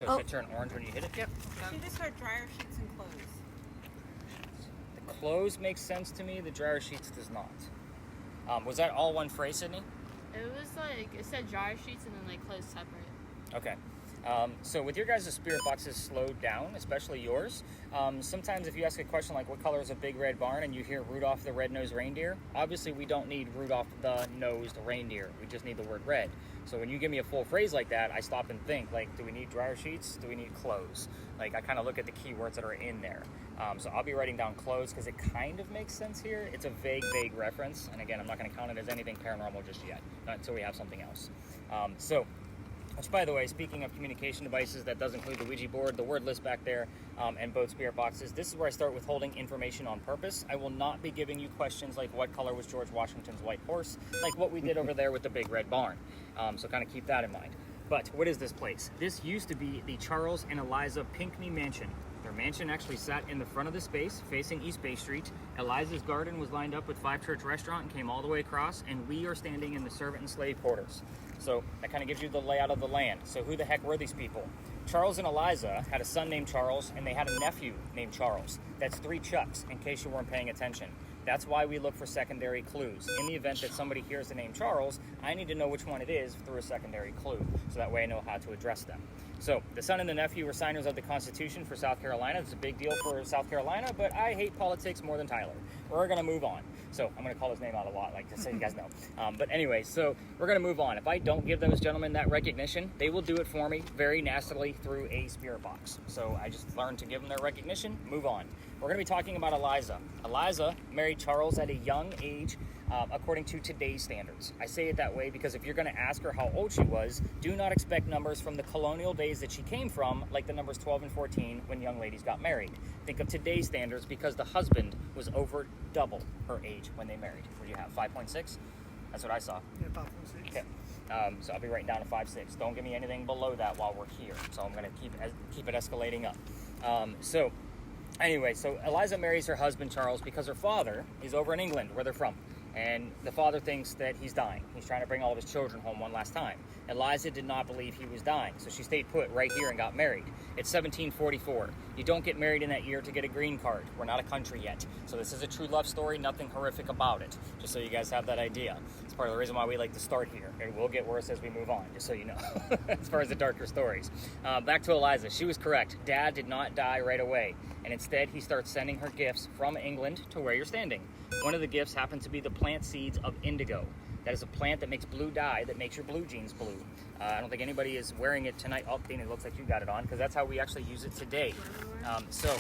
Does it turn orange when you hit it? Yep. She just heard dryer sheets and clothes. The clothes makes sense to me. The dryer sheets does not. Was that all one phrase, Sydney? It was like, it said dryer sheets and then like clothes separate. Okay. So with your guys' spirit boxes slowed down, especially yours, sometimes if you ask a question like what color is a big red barn and you hear Rudolph the red-nosed reindeer, obviously we don't need Rudolph the nosed reindeer. We just need the word red. So when you give me a full phrase like that, I stop and think, like, do we need dryer sheets? Do we need clothes? Like, I kind of look at the keywords that are in there. So I'll be writing down clothes because it kind of makes sense here. It's a vague reference. And again, I'm not going to count it as anything paranormal just yet, not until we have something else. Which, by the way, speaking of communication devices, that does include the Ouija board, the word list back there, and both spirit boxes. This is where I start withholding information on purpose. I will not be giving you questions like what color was George Washington's white horse, like what we did over there with the big red barn. So kind of keep that in mind. But what is this place? This used to be the Charles and Eliza Pinckney Mansion. Their mansion actually sat in the front of the space, facing East Bay Street. Eliza's garden was lined up with Five Church Restaurant and came all the way across, and we are standing in the servant and slave quarters. So that kind of gives you the layout of the land. So who the heck were these people? Charles and Eliza had a son named Charles, and they had a nephew named Charles. That's 3 Chucks, in case you weren't paying attention. That's why we look for secondary clues. In the event that somebody hears the name Charles, I need to know which one it is through a secondary clue, so that way I know how to address them. So the son and the nephew were signers of the Constitution for South Carolina. It's a big deal for South Carolina, but I hate politics more than Tyler. We're going to move on. So I'm going to call his name out a lot, like just so you guys know. But anyway, so we're going to move on. If I don't give those gentlemen that recognition, they will do it for me very nastily through a spirit box. So I just learned to give them their recognition, move on. We're going to be talking about Eliza. Eliza married Charles at a young age, according to today's standards. I say it that way because if you're going to ask her how old she was, do not expect numbers from the colonial days that she came from, like the numbers 12 and 14 when young ladies got married. Think of today's standards because the husband was over double her age when they married. What do you have, 5.6? That's what I saw. Yeah, 5.6. Okay. So I'll be writing down a 5.6. Don't give me anything below that while we're here. So I'm going to keep it escalating up. Anyway, so Eliza marries her husband, Charles, because her father is over in England, where they're from. And the father thinks that he's dying. He's trying to bring all of his children home one last time. Eliza did not believe he was dying, so she stayed put right here and got married. It's 1744. You don't get married in that year to get a green card. We're not a country yet. So this is a true love story, nothing horrific about it, just so you guys have that idea. It's part of the reason why we like to start here. It will get worse as we move on, just so you know, as far as the darker stories. Back to Eliza. She was correct. Dad did not die right away, and instead he starts sending her gifts from England to where you're standing. One of the gifts happened to be the plant seeds of indigo. That is a plant that makes blue dye that makes your blue jeans blue. I don't think anybody is wearing it tonight. Oh, Dana, it looks like you got it on because that's how we actually use it today. So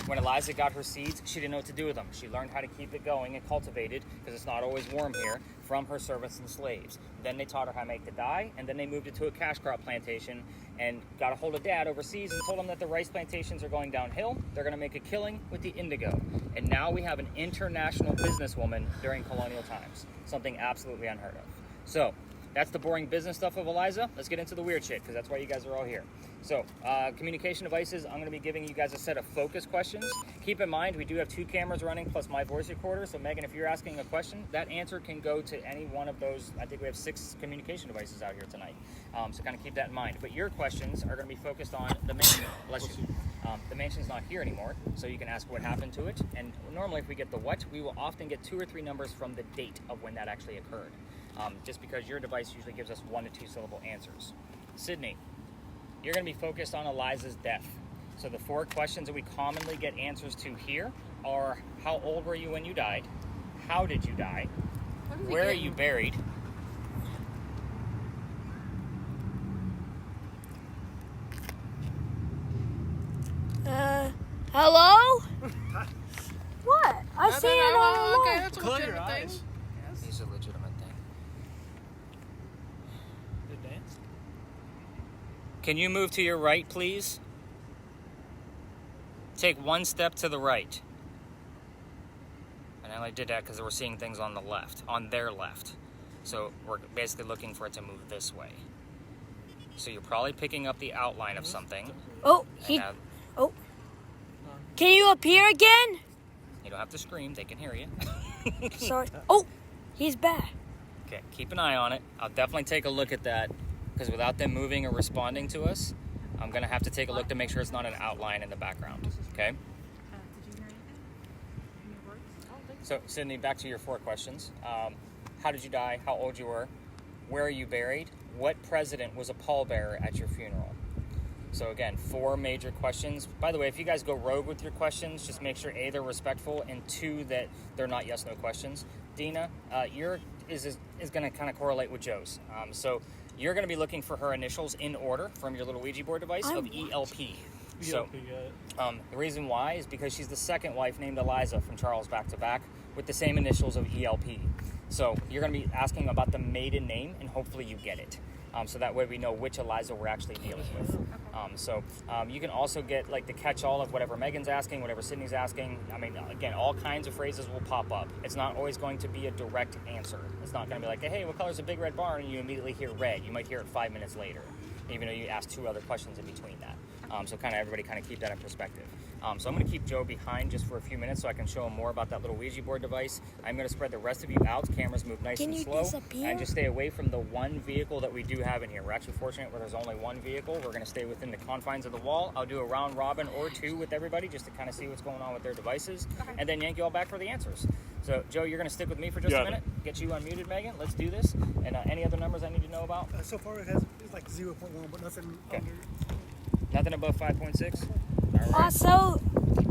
when Eliza got her seeds, she didn't know what to do with them. She learned how to keep it going and cultivate it, because it's not always warm here, from her servants and slaves. Then they taught her how to make the dye, and then they moved it to a cash crop plantation and got a hold of Dad overseas and told him that the rice plantations are going downhill. They're going to make a killing with the indigo. And now we have an international businesswoman during colonial times. Something absolutely unheard of. So that's the boring business stuff of Eliza. Let's get into the weird shit, because that's why you guys are all here. So, communication devices, I'm going to be giving you guys a set of focus questions. Keep in mind, we do have 2 cameras running plus my voice recorder. So, Megan, if you're asking a question, that answer can go to any one of those. I think we have 6 communication devices out here tonight. So, kind of keep that in mind. But your questions are going to be focused on the mansion. Bless you. The mansion's not here anymore, so you can ask what happened to it. And normally, if we get the what, we will often get 2 or 3 numbers from the date of when that actually occurred. Just because your device usually gives us 1 to 2 syllable answers. Sydney, you're going to be focused on Eliza's death. So the 4 questions that we commonly get answers to here are: how old were you when you died? How did you die? Where are you buried? Hello? What? I see it all along. Okay, that's a Close your legitimate thing. eyes. It's a legitimate thing. Good dance. Can you move to your right, please? Take 1 step to the right. And I only did that because we're seeing things on the left, on their left. So we're basically looking for it to move this way. So you're probably picking up the outline of something. Oh, oh. Can you appear again? You don't have to scream, they can hear you. Sorry. Oh, he's back. Okay, keep an eye on it. I'll definitely take a look at that, because without them moving or responding to us, I'm gonna have to take a look to make sure it's not an outline in the background. Okay. Did you hear anything? Any words? So, Sydney, back to your 4 questions. How did you die? How old you were? Where are you buried? What president was a pallbearer at your funeral? So again, 4 major questions. By the way, if you guys go rogue with your questions, just make sure A, they're respectful, and 2, that they're not yes/no questions. Dina, your is going to kind of correlate with Joe's. So you're going to be looking for her initials in order from your little Ouija board device of ELP. So the reason why is because she's the second wife named Eliza from Charles back to back with the same initials of ELP. So you're going to be asking about the maiden name, and hopefully you get it. So that way we know which Eliza we're actually dealing with. You can also get like the catch-all of whatever Megan's asking, whatever Sydney's asking. I mean, again, all kinds of phrases will pop up. It's not always going to be a direct answer. It's not going to be like, hey, what color is a big red barn? And you immediately hear red. You might hear it 5 minutes later, even though you asked 2 other questions in between that. So kind of everybody kind of keep that in perspective. So I'm going to keep Joe behind just for a few minutes so I can show him more about that little Ouija board device. I'm going to spread the rest of you out. Cameras move nice and slow. Disappear? And just stay away from the one vehicle that we do have in here. We're actually fortunate where there's only one vehicle. We're going to stay within the confines of the wall. I'll do a round robin or 2 with everybody just to kind of see what's going on with their devices. And then yank you all back for the answers. So, Joe, you're going to stick with me for just a minute. Get you unmuted, Megan. Let's do this. And any other numbers I need to know about? So far it's like 0.1, but nothing under. Nothing above 5.6? All right. Also,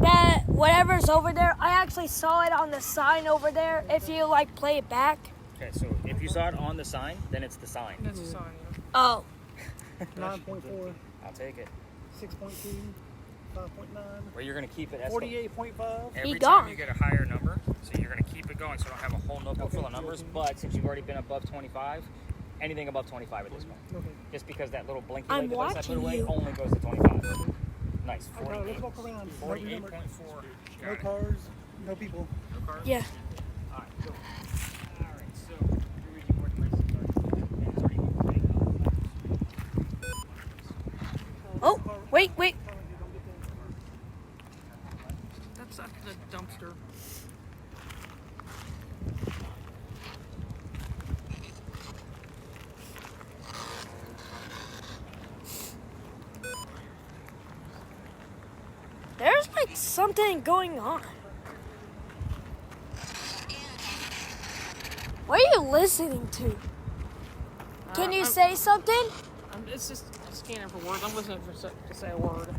that whatever's over there, I actually saw it on the sign over there. If you like play it back. Okay, so if you saw it on the sign, then it's the sign. That's a sign. Oh. 9.4, I'll take it. 6.2, 5.9, Where you're going to keep it. 48.5. Every He time gone. you get a higher number, so you're going to keep it going. So I don't have a whole notebook full of numbers. But since you've already been above 25, anything above 25 at this point. Okay. Just because that little blinky I'm light device I put watching away you. only goes to 25. Nice. Okay, 48. let's walk around. 48.4. No Got it. cars, no people. No cars? Yeah. All right, cool. All right, so your Ouija board device is already Oh, wait. That's at the dumpster. There's like something going on. What are you listening to? Can you say something? It's just scanning for words. I'm listening to say a word.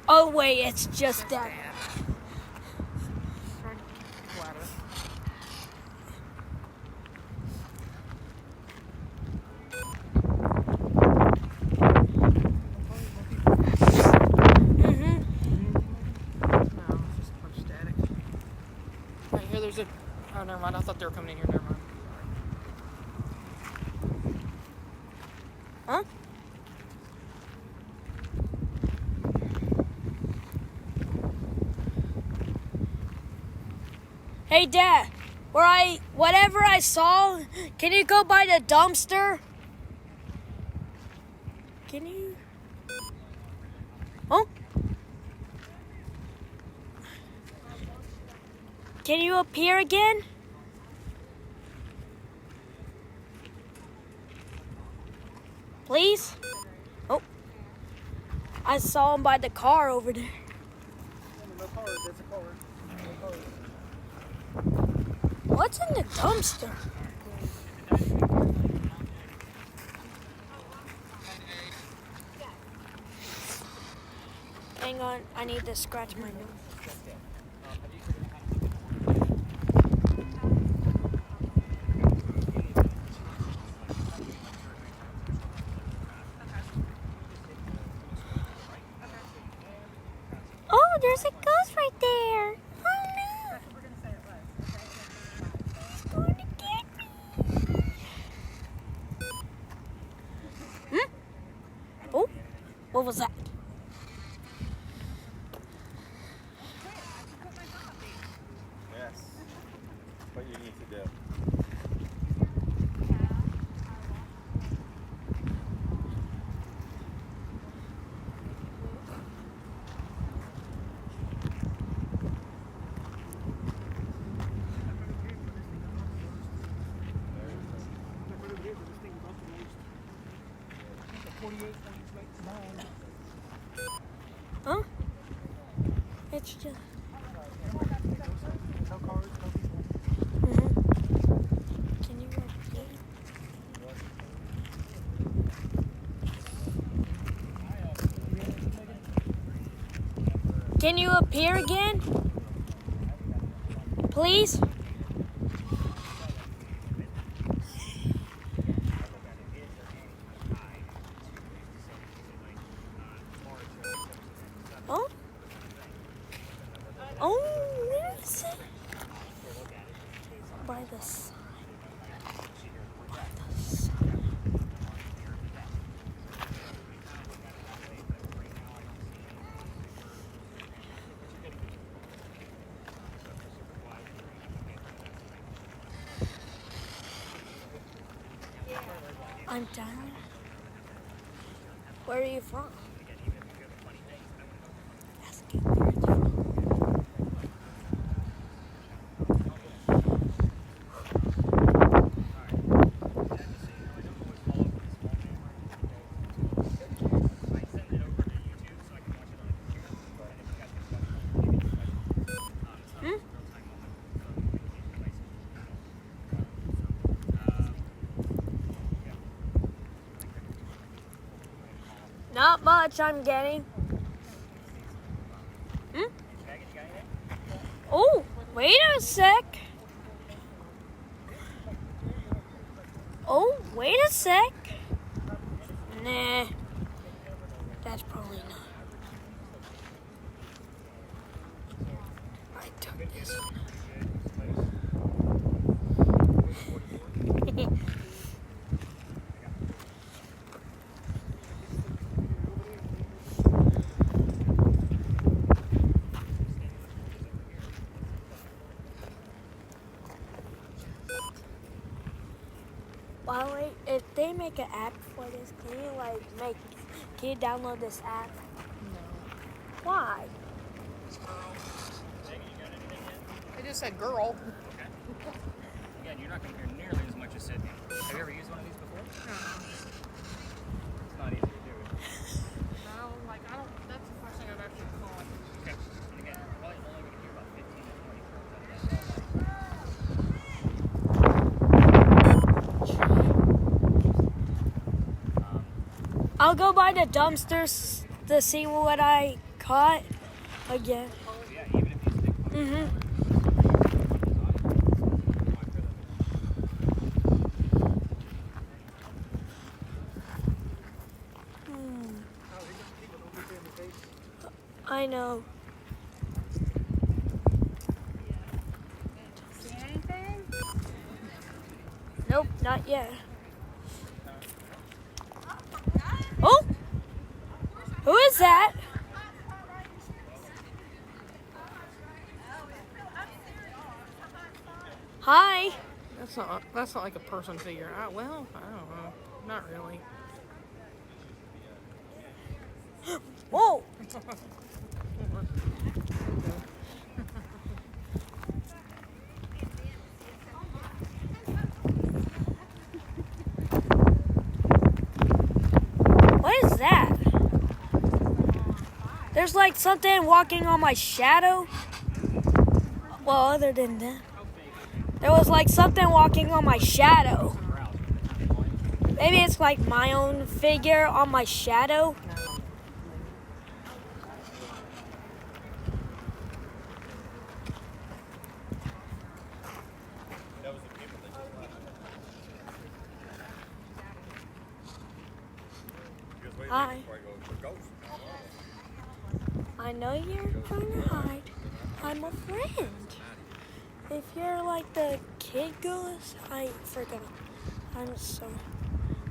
Oh wait, it's just that. Ladder. Mm-hmm. No, it's just a bunch of static. Right here, there's a. Oh, never mind. I thought they were coming in here. Never mind. Huh? Hey Dad, whatever I saw, can you go by the dumpster? Can you? Oh? Can you appear again? Please? Oh. I saw him by the car over there. No cars, there's a car. No cars. What's in the dumpster? Hang on, I need to scratch my nose. Oh, there's a ghost right there. Oh no. It's going to get me. Oh, what was that? Yes. What you need to do. Huh? It's just. No cars, no people. Can you repeat? Can you appear again? Please? Oh? Oh, where is it? By the side. By the side. I'm done. Where are you from? That's good. Where are you from? Not much I'm getting. Oh, wait a sec. Oh, wait a sec. Nah, that's probably not. I took this one. Well, wait, if they make an app for this, can you download this app? No. Why? I just said girl. Again, you're not going to hear nearly as much as Sydney. Have you ever used one of these before? It's not easy to do. No, like I don't. That's the first thing I've actually caught. Okay. And again, you're probably only going to hear about 15 to 20 terms out of that. I'll go by the dumpsters to see what I caught again. Yeah, even if you stick Mm-hmm. I know. See anything? Nope, not yet. Oh! Who is that? Hi. That's not like a person figure. Well, I don't know. Not really. Whoa! What is that? There's like something walking on my shadow. Well, other than that, there was like something walking on my shadow. Maybe it's like my own figure on my shadow. Hi. I know you're trying to hide. I'm a friend. If you're like the kid ghost, I forgot. I'm sorry.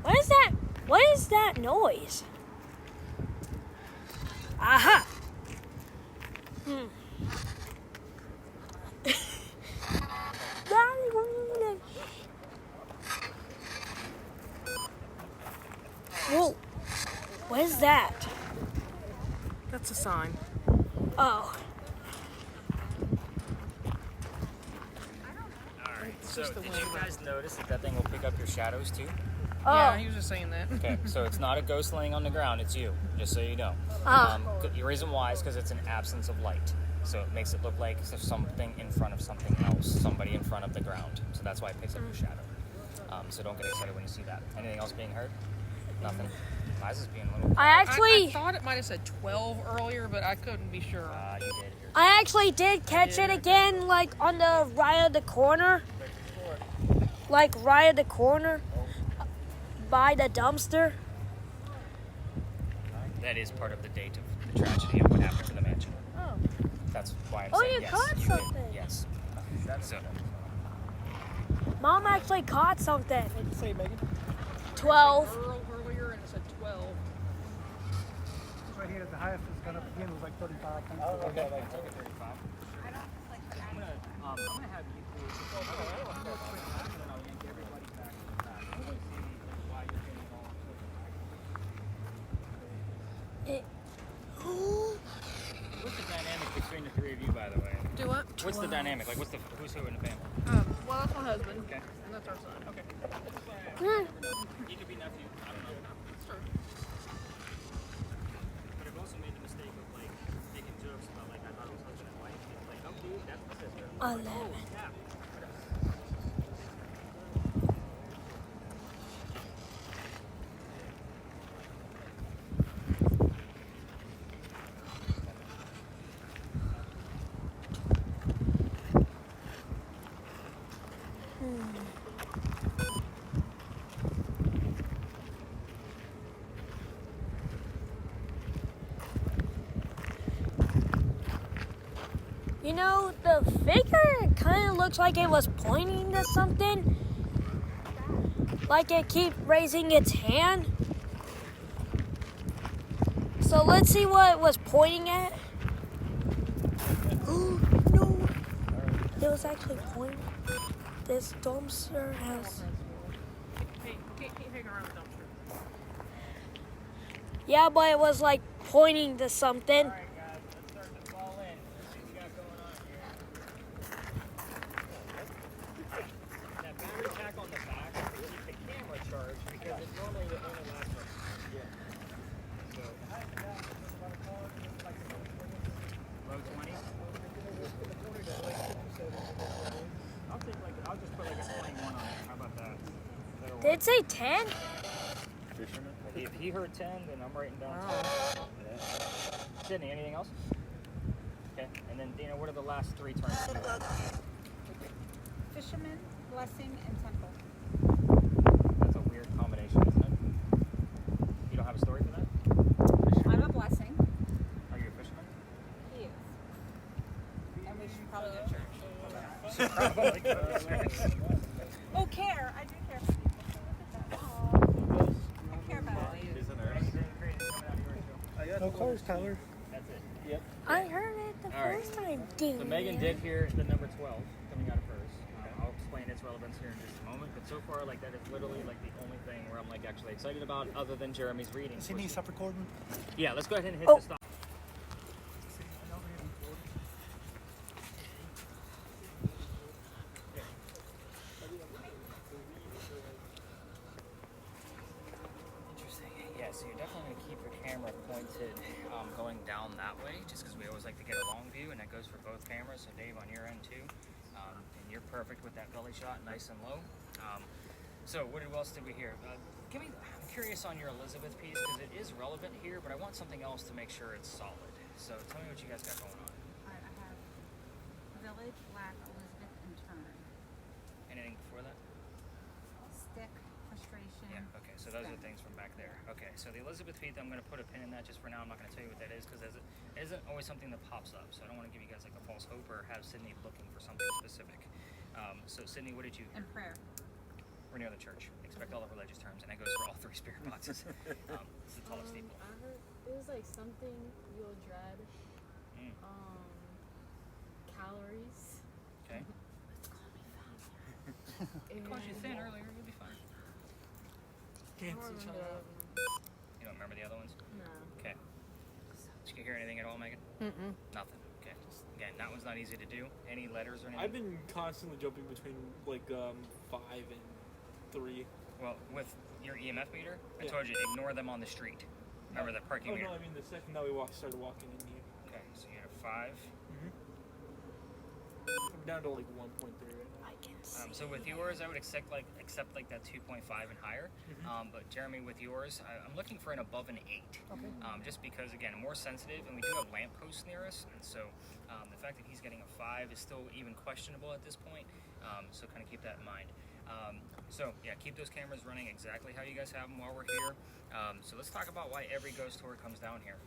What is that? What is that noise? Aha! Whoa! What is that? That's a sign. Oh. Alright, It's so just the did wind. you guys notice that thing will pick up your shadows too? Yeah, he was just saying that. Okay, so it's not a ghost laying on the ground, it's you, just so you know. Ah. The reason why is because it's an absence of light. So it makes it look like there's something in front of something else, somebody in front of the ground. So that's why it picks up your shadow. So don't get excited when you see that. Anything else being heard? Nothing? Liza's being a little... I actually, I thought it might have said 12 earlier, but I couldn't be sure. You did. I actually did catch it again, like on the right of the corner. Like right of the corner by the dumpster. That is part of the date of the tragedy of what happened to the mansion. Oh. That's why I'm Oh, saying you yes. caught did. something. Yes. So, Mom actually caught something. What'd you say, Megan? 12. Earlier, and it said 12. Right here, the highest it's gone up again was like 35. oh, okay. Like 35. I'm gonna have you two. And then I'll yank everybody back to the back. I want to see why you're getting all What's the dynamic between the three of you, by the way? Do what? What's the dynamic? Like, who's who in the family? Well, that's my husband. Okay. And that's our son. Okay. He could be nephew. I don't know. That's true. But I've also made the mistake of like making jokes about like I thought it was husband and wife. It's like, oh, dude, that's my sister. 11. Yeah. You know, the figure kind of looks like it was pointing to something. Like it keep raising its hand. So let's see what it was pointing at. Oh, no. It was actually pointing. This dumpster has... Hey, can't hang around the dumpster. Yeah, but it was like pointing to something. Alright guys, let's start to fall in. Let's see what we got going on here. That battery pack on the back to keep the camera charged because it's normally the only last one. Yeah. So low 20s? I'll just put like a 21 on it. How about that? That'll Did work. it say 10? Fisherman? If he heard 10, then I'm writing down 10. Sydney, anything else? Okay, and then Dina, what are the last three turns? Fisherman, blessing, and temple. That's a weird combination, isn't it? You don't have a story for that? I'm a blessing. Are you a fisherman? He is. And we should probably go to church. Oh, care. I do care for people. Look at that. Aw. I care about it. Anything crazy coming out of yours, Joe? No cars, Tyler. That's it. Yep. I heard it the All right. first time. So Megan did hear the number 12 coming out of hers. I'll explain its relevance here in just a moment. But so far, like that is literally like the only thing where I'm like actually excited about, other than Jeremy's reading. Does he need to stop recording? Yeah, let's go ahead and hit Oh. the stop. Interesting. Yeah, so you're definitely going to keep your camera pointed going down that way, just because we always like to get a long view, and that goes for both cameras. So Dave, on your end too, and you're perfect with that belly shot, nice and low. So what else did we hear? I'm curious on your Elizabeth piece, because it is relevant here, but I want something else to make sure it's solid. So tell me what you guys got going on. Alright, I have village, black, Elizabeth, and turn. Anything before that? Stick, frustration. Yeah, okay, so those are things from back there. Okay, so the Elizabeth feet, I'm going to put a pin in that just for now. I'm not going to tell you what that is because it isn't always something that pops up. So I don't want to give you guys like a false hope or have Sydney looking for something specific. So Sydney, what did you hear? And prayer. We're near the church. Expect all the religious terms, and that goes for all three spirit boxes. It's the tallest steeple. I heard it was like something you'll dread. Mm. Calories. Okay. And Of course, you thin earlier. You'll be fine. I don't remember the other one. You don't remember the other ones? No. Okay. Did you hear anything at all, Megan? Mm-mm. Nothing. Okay. Again, that one's not easy to do. Any letters or anything? I've been constantly jumping between like 5 and 3. Well, with your EMF meter, I Yeah. told you ignore them on the street. Remember the parking Oh meter? no, I mean the second that we started walking in here. Okay, so you had a 5. I'm down to like 1.3 right now. I can see. So with yours, I would accept like that 2.5 and higher. But Jeremy, with yours, I'm looking for an above an 8. Okay. Just because again, more sensitive, and we do have lampposts near us, and so the fact that he's getting a 5 is still even questionable at this point. So kind of keep that in mind. So yeah, keep those cameras running exactly how you guys have them while we're here. So let's talk about why every ghost tour comes down here.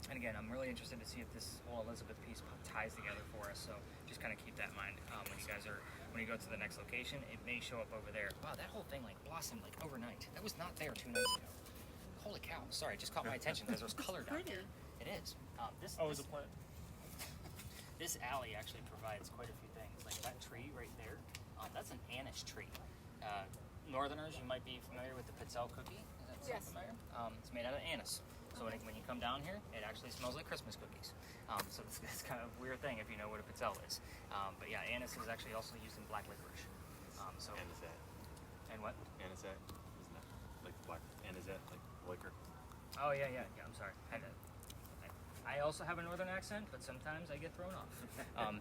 And again, I'm really interested to see if this whole Elizabeth piece ties together for us. So just kind of keep that in mind when you go to the next location. It may show up over there. Wow, that whole thing like blossomed like overnight. That was not there 2 nights ago. Holy cow! Sorry, it just caught my attention because there was color down Pretty. here. It is. This Oh, it's a plant. this alley actually provides quite a few things. Like that tree right there. That's an anise tree. Northerners, you might be familiar with the Pizzelle cookie. Does that sound Yes. familiar? It's made out of anise. So when you come down here, it actually smells like Christmas cookies. So it's kind of a weird thing if you know what a pizzelle is. But yeah, anise is actually also used in black licorice. Anisette. And what? Anisette. Isn't that like black anisette, like liquor? Oh yeah. I'm sorry. I also have a northern accent, but sometimes I get thrown off.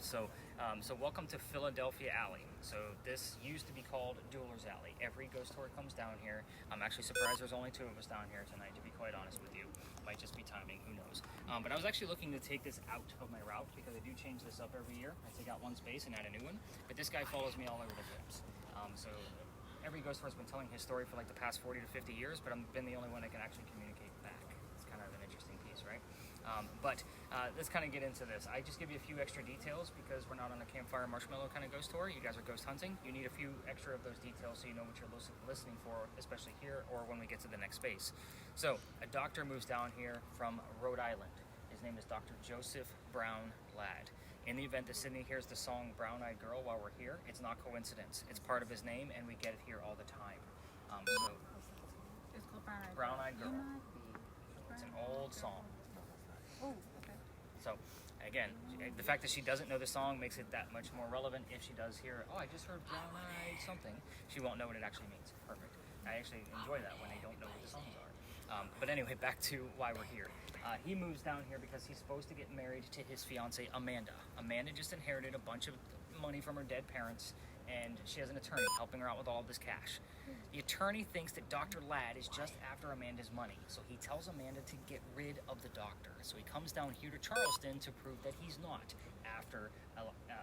So welcome to Philadelphia Alley. So this used to be called Dueler's Alley. Every ghost tour comes down here. I'm actually surprised there's only 2 of us down here tonight, to be quite honest with you. Might just be timing, who knows. But I was actually looking to take this out of my route because I do change this up every year. I take out one space and add a new one. But this guy follows me all over the place. So every ghost tour has been telling his story for like the past 40 to 50 years, but I've been the only one that can actually communicate back. It's kind of an interesting piece, right? But let's kind of get into this. I just give you a few extra details because we're not on a campfire marshmallow kind of ghost tour. You guys are ghost hunting. You need a few extra of those details so you know what you're listening for, especially here or when we get to the next space. So a doctor moves down here from Rhode Island. His name is Dr. Joseph Brown Ladd. In the event that Sydney hears the song Brown Eyed Girl while we're here, it's not coincidence. It's part of his name and we get it here all the time. It's called Brown Brown Eyed Girl. It's an old song. Oh, okay. So, again, the fact that she doesn't know the song makes it that much more relevant. If she does hear, oh, I just heard brown eyed something, she won't know what it actually means. Perfect. I actually enjoy that when they don't know what the songs are. But anyway, back to why we're here. He moves down here because he's supposed to get married to his fiancée, Amanda. Amanda just inherited a bunch of money from her dead parents, and she has an attorney helping her out with all of this cash. The attorney thinks that Dr. Ladd is just after Amanda's money, so he tells Amanda to get rid of the doctor. So he comes down here to Charleston to prove that he's not after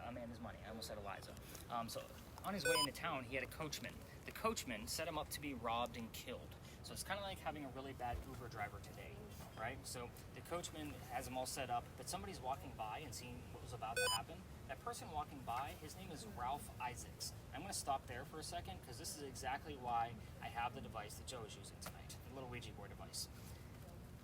Amanda's money. I almost said Eliza. So on his way into town, he had a coachman. The coachman set him up to be robbed and killed. So it's kind of like having a really bad Uber driver today, right? So the coachman has them all set up, but somebody's walking by and seeing what was about to happen. That person walking by, his name is Ralph Isaacs. I'm going to stop there for a second because this is exactly why I have the device that Joe is using tonight, the little Ouija board device.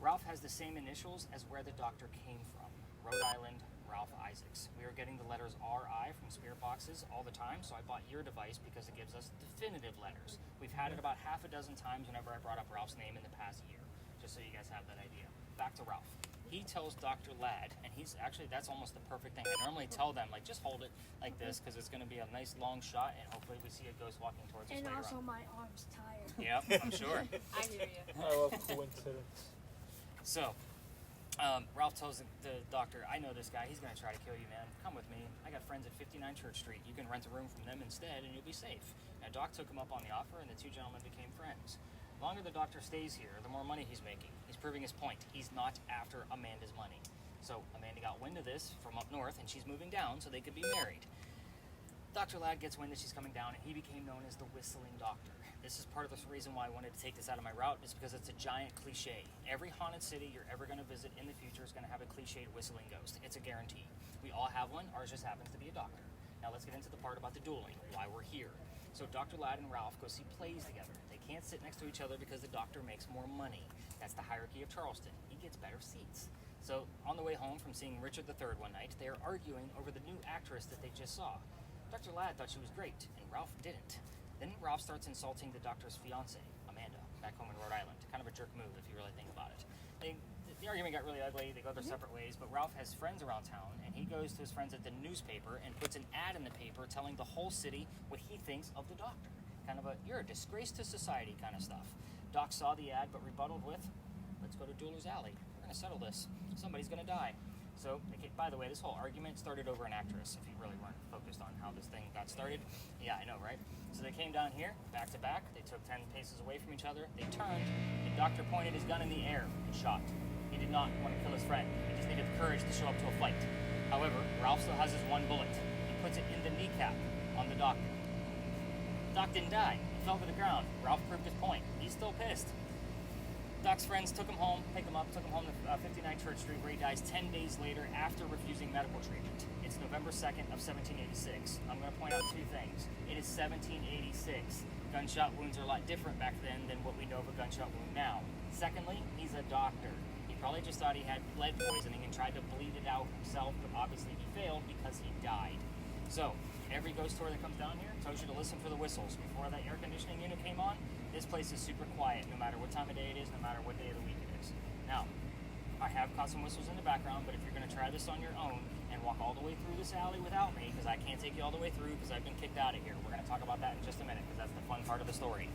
Ralph has the same initials as where the doctor came from, Rhode Island, Ralph Isaacs. We are getting the letters RI from spirit boxes all the time, so I bought your device because it gives us definitive letters. We've had it about half a dozen times whenever I brought up Ralph's name in the past year, just so you guys have that idea. Back to Ralph. He tells Dr. Ladd, and he's actually, that's almost the perfect thing. I normally tell them, like, just hold it like this because it's going to be a nice long shot, and hopefully we see a ghost walking towards us And later also on. my arm's tired. Yep, I'm sure. I hear you. I love coincidence. So, Ralph tells the doctor, I know this guy, he's going to try to kill you, man. Come with me. I got friends at 59 Church Street. You can rent a room from them instead, and you'll be safe. And Doc took him up on the offer, and the 2 gentlemen became friends. The longer the doctor stays here, the more money he's making. He's proving his point. He's not after Amanda's money. So Amanda got wind of this from up north, and she's moving down so they could be married. Dr. Ladd gets wind that she's coming down, and he became known as the Whistling Doctor. This is part of the reason why I wanted to take this out of my route, is because it's a giant cliche. Every haunted city you're ever going to visit in the future is going to have a cliched whistling ghost. It's a guarantee. We all have one. Ours just happens to be a doctor. Now let's get into the part about the dueling, why we're here. So Dr. Ladd and Ralph go see plays together. They can't sit next to each other because the doctor makes more money. That's the hierarchy of Charleston. He gets better seats. So on the way home from seeing Richard III one night, they are arguing over the new actress that they just saw. Dr. Ladd thought she was great, and Ralph didn't. Then Ralph starts insulting the doctor's fiancée, Amanda, back home in Rhode Island. Kind of a jerk move if you really think about it. The argument got really ugly. They go their separate ways, but Ralph has friends around town, and he goes to his friends at the newspaper and puts an ad in the paper telling the whole city what he thinks of the doctor. kind of a "you're a disgrace to society" kind of stuff. Doc saw the ad but rebutted with, "Let's go to Dueler's Alley. We're going to settle this. Somebody's going to die." So, by the way, this whole argument started over an actress, if you really weren't focused on how this thing got started. Yeah, I know, right? So they came down here, back to back. They took 10 paces away from each other. They turned. The doctor pointed his gun in the air and shot. He did not want to kill his friend. He just needed the courage to show up to a fight. However, Ralph still has his one bullet. He puts it in the kneecap on the doctor. Doc didn't die. He fell to the ground. Ralph proved his point. He's still pissed. Doc's friends took him home, took him to 59 Church Street, where he dies 10 days later after refusing medical treatment. It's November 2nd of 1786. I'm going to point out two things. It is 1786. Gunshot wounds are a lot different back then than what we know of a gunshot wound now. Secondly, he's a doctor. He probably just thought he had lead poisoning and tried to bleed it out himself, but obviously he failed because he died. So, every ghost tour that comes down here tells you to listen for the whistles. Before that air conditioning unit came on, this place is super quiet, no matter what time of day it is, no matter what day of the week it is. Now, I have caught some whistles in the background, but if you're going to try this on your own and walk all the way through this alley without me, because I can't take you all the way through because I've been kicked out of here. We're going to talk about that in just a minute because that's the fun part of the story.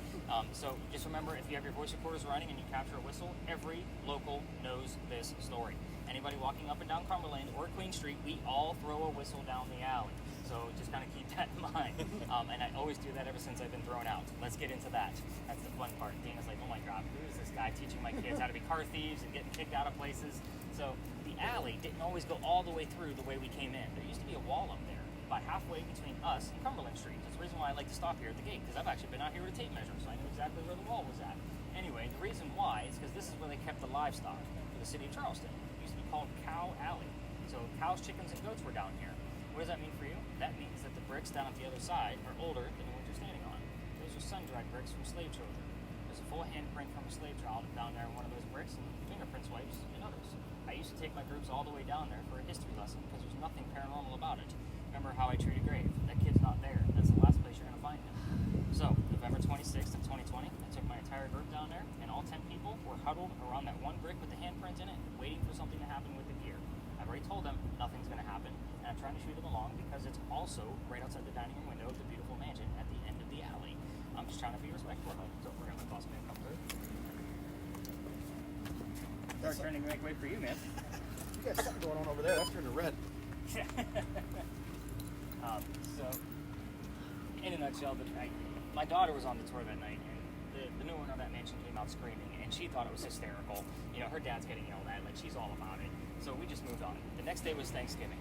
So just remember, if you have your voice recorders running and you capture a whistle, every local knows this story. Anybody walking up and down Cumberland or Queen Street, we all throw a whistle down the alley. So just kind of keep that in mind. And I always do that ever since I've been thrown out. Let's get into that. That's the fun part. Dana's like, "Oh my God, who is this guy teaching my kids how to be car thieves and getting kicked out of places?" So the alley didn't always go all the way through the way we came in. There used to be a wall up there, about halfway between us and Cumberland Street. That's the reason why I like to stop here at the gate, because I've actually been out here with a tape measure, so I knew exactly where the wall was at. Anyway, the reason why is because this is where they kept the livestock for the city of Charleston. It used to be called Cow Alley. So cows, chickens, and goats were down here. What does that mean for you? That means that the bricks down at the other side are older than the ones you're standing on. Those are sun-dried bricks from slave children. There's a full handprint from a slave child down there in one of those bricks, and fingerprint swipes in others. I used to take my groups all the way down there for a history lesson because there's nothing paranormal about it. Remember How I Treat a Grave? That kid's not there. That's the last place you're going to find him. So, November 26th of 2020, I took my entire group down there, and all 10 people were huddled around that one brick with the handprint in it, waiting for something to happen with the gear. I've already told them nothing's going to happen, and I'm trying to shoot them along because it's also right outside the dining room window of the beautiful mansion at the end of the alley. I'm just trying to be respectful of it. So we're going to let boss man come through. Start turning to make way for you, man. You got something going on over there. That's turning red. So, in a nutshell, my daughter was on the tour that night, and the new owner of that mansion came out screaming, and she thought it was hysterical. You know, her dad's getting yelled at, like she's all about it. So we just moved on. The next day was Thanksgiving.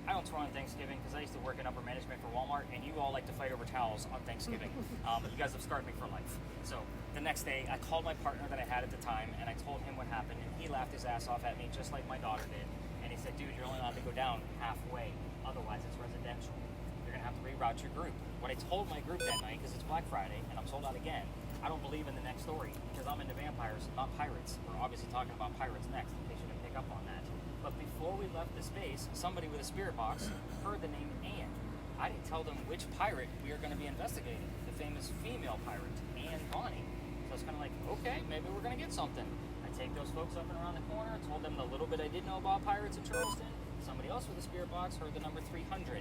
I don't tour on Thanksgiving because I used to work in upper management for Walmart, and you all like to fight over towels on Thanksgiving. You guys have scarred me for life. So the next day, I called my partner that I had at the time, and I told him what happened, and he laughed his ass off at me just like my daughter did. And he said, "Dude, you're only allowed to go down halfway. Otherwise, it's residential. You're going to have to reroute your group." What I told my group that night, because it's Black Friday, and I'm sold out again, I don't believe in the next story because I'm into vampires, not pirates. We're obviously talking about pirates next, in case you didn't pick up on that. But before we left the space, somebody with a spirit box heard the name Anne. I didn't tell them which pirate we are going to be investigating. The famous female pirate, Anne Bonny. So it's kind of like, okay, maybe we're going to get something. I take those folks up and around the corner, told them the little bit I did know about pirates in Charleston. Somebody else with a spirit box heard the number 300.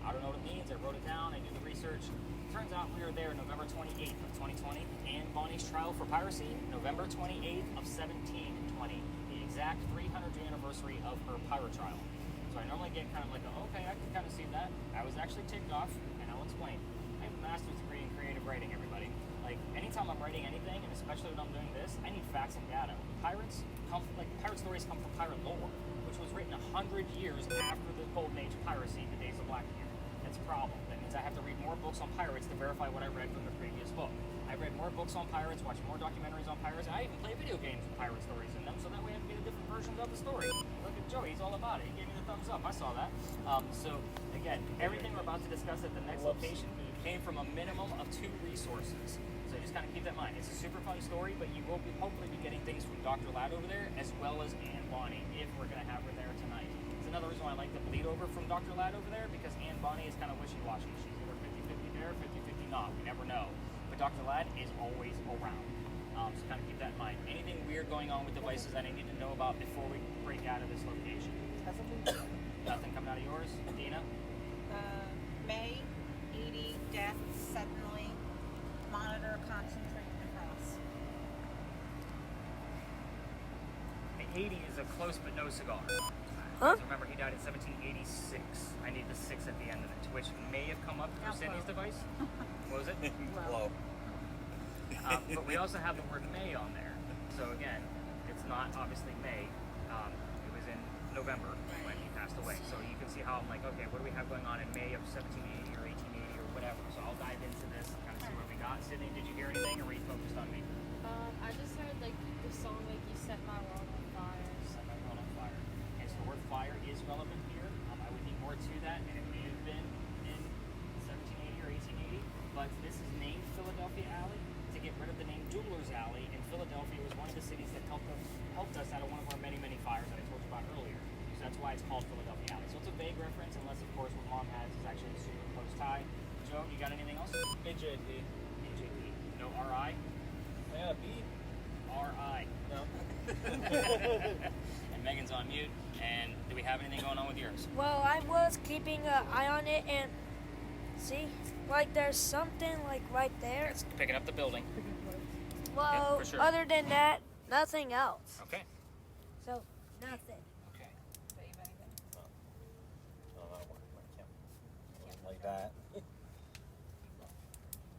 I don't know what it means. I wrote it down. I did the research. Turns out we were there November 28th of 2020. Anne Bonny's trial for piracy, November 28th of 1720. The exact 300th anniversary of her pirate trial. So I normally get kind of like, okay, I can kind of see that. I was actually ticked off, and I'll explain. I have a master's degree in creative writing, everybody. Like, anytime I'm writing anything, and especially when I'm doing this, I need facts and data. Pirate stories come from pirate lore, which was written 100 years after the golden age of piracy, the days of Blackbeard. That's a problem. That means I have to read more books on pirates to verify what I read from the previous book. I read more books on pirates, watched more documentaries on pirates, and I even play video games with pirate stories in them, so that way I can get the different versions of the story. Look at Joey, he's all about it. He gave me the thumbs up. I saw that. So, again, everything we're about to discuss at the next location came from a minimum of 2 resources. So just kind of keep that in mind. It's a super fun story, but you will hopefully be getting things from Dr. Ladd over there, as well as Anne Bonny, if we're going to have her there tonight. It's another reason why I like to bleed over from Dr. Ladd over there, because Anne Bonny is kind of wishy-washy. She's either 50-50 there, 50-50 not. We never know. But Dr. Ladd is always around. So kind of keep that in mind. Anything weird going on with devices that I need to know about before we break out of this location? Nothing coming out of yours? Dina? May, Edie, death, suddenly. Haiti is a close but no cigar. Huh? So remember, he died in 1786. I need the 6 at the end of it, which may have come up through Sydney's device. What was it? Low. But we also have the word May on there. So again, it's not obviously May. It was in November when he passed away. So you can see how I'm like, okay, what do we have going on in May of 1780 or 1880 or whatever? So I'll dive into this and kind of see what we got. Sydney, did you hear anything or were you focused on me? I just heard like the song like you set my world on fire. Set my world on fire. And so the word fire is relevant here. I would need more to that, and it may have been in 1780 or 1880. But this is named Philadelphia Alley to get rid of the name Jeweler's Alley. And Philadelphia was one of the cities that helped us out of one of our many, many fires that I told you about earlier. So that's why it's called Philadelphia Alley. So it's a vague reference, unless of course what Mom has is actually a super close tie. Joe, you got anything else? AJD. AJP. No RI? Yeah, B. RI. No. And Megan's on mute. And do we have anything going on with yours? Well, I was keeping an eye on it, and see, like there's something like right there. It's picking up the building. Well, for sure. other than that, nothing else. Okay. So nothing. Okay. Like that.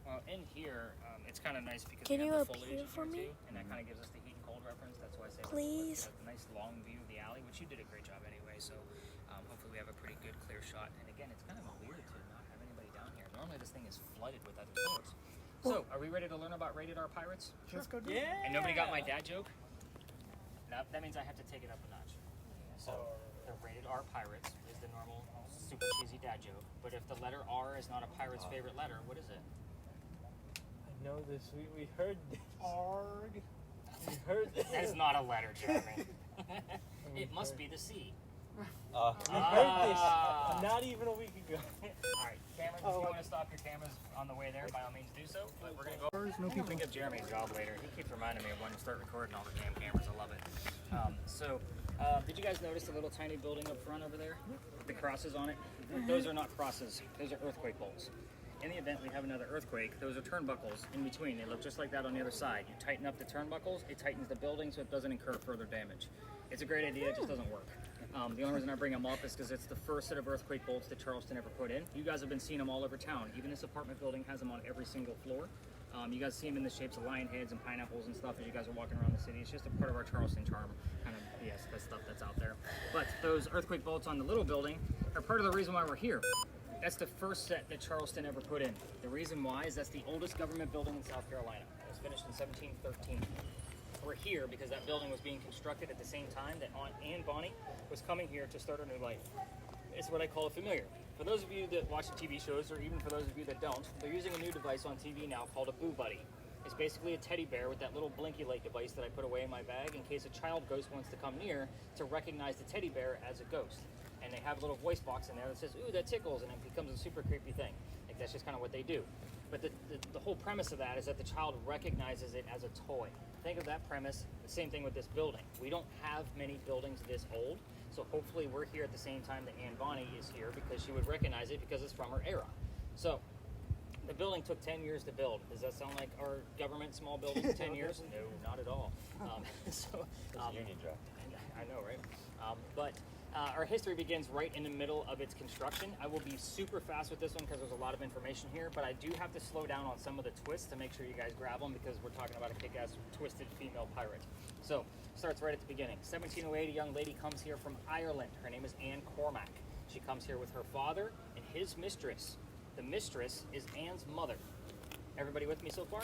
Well, in here, it's kind of nice because Can we you have the appear foliage for here me? too, and that kind of gives us the heat and cold reference. That's why I say Please? a nice long view of the alley, which you did a great job anyway. So hopefully we have a pretty good clear shot. And again, it's kind of weird to not have anybody down here. Normally this thing is flooded with other tours. So are we ready to learn about rated R pirates? Let's go do it. Yeah. And nobody got my dad joke? That means I have to take it up a notch. So the rated R pirates is the normal super cheesy dad joke. But if the letter R is not a pirate's favorite letter, what is it? I know this. We heard this. Arg. We heard this. That is not a letter, Jeremy. It must be the C. We heard this not even a week ago. All right, cameras, if you want to stop your cameras on the way there, by all means do so. But we're going to go. No I think people. we give Jeremy a job later. He keeps reminding me of when to start recording all the damn cameras. I love it. Did you guys notice the little tiny building up front over there? The crosses on it? Those are not crosses. Those are earthquake bolts. In the event we have another earthquake, those are turnbuckles in between. They look just like that on the other side. You tighten up the turnbuckles, it tightens the building so it doesn't incur further damage. It's a great idea, it just doesn't work. The only reason I bring them up is because it's the first set of earthquake bolts that Charleston ever put in. You guys have been seeing them all over town. Even this apartment building has them on every single floor. You guys see them in the shapes of lion heads and pineapples and stuff as you guys are walking around the city. It's just a part of our Charleston charm, kind of BS, that stuff that's out there. But those earthquake bolts on the little building are part of the reason why we're here. That's the first set that Charleston ever put in. The reason why is that's the oldest government building in South Carolina. It was finished in 1713. We're here because that building was being constructed at the same time that Aunt Anne Bonny was coming here to start a new life. It's what I call a familiar. For those of you that watch the TV shows, or even for those of you that don't, they're using a new device on TV now called a Boo Buddy. It's basically a teddy bear with that little blinky light device that I put away in my bag in case a child ghost wants to come near to recognize the teddy bear as a ghost. And they have a little voice box in there that says, ooh, that tickles, and it becomes a super creepy thing. Like, that's just kind of what they do. But the whole premise of that is that the child recognizes it as a toy. Think of that premise, the same thing with this building. We don't have many buildings this old, so hopefully we're here at the same time that Anne Bonny is here because she would recognize it because it's from her era. So, the building took 10 years to build. Does that sound like our government small building, 10 years? No, not at all. It's a union job. I know, right? But our history begins right in the middle of its construction. I will be super fast with this one because there's a lot of information here, but I do have to slow down on some of the twists to make sure you guys grab them because we're talking about a kick-ass twisted female pirate. So, starts right at the beginning. 1708, a young lady comes here from Ireland. Her name is Anne Cormac. She comes here with her father and his mistress. The mistress is Anne's mother. Everybody with me so far?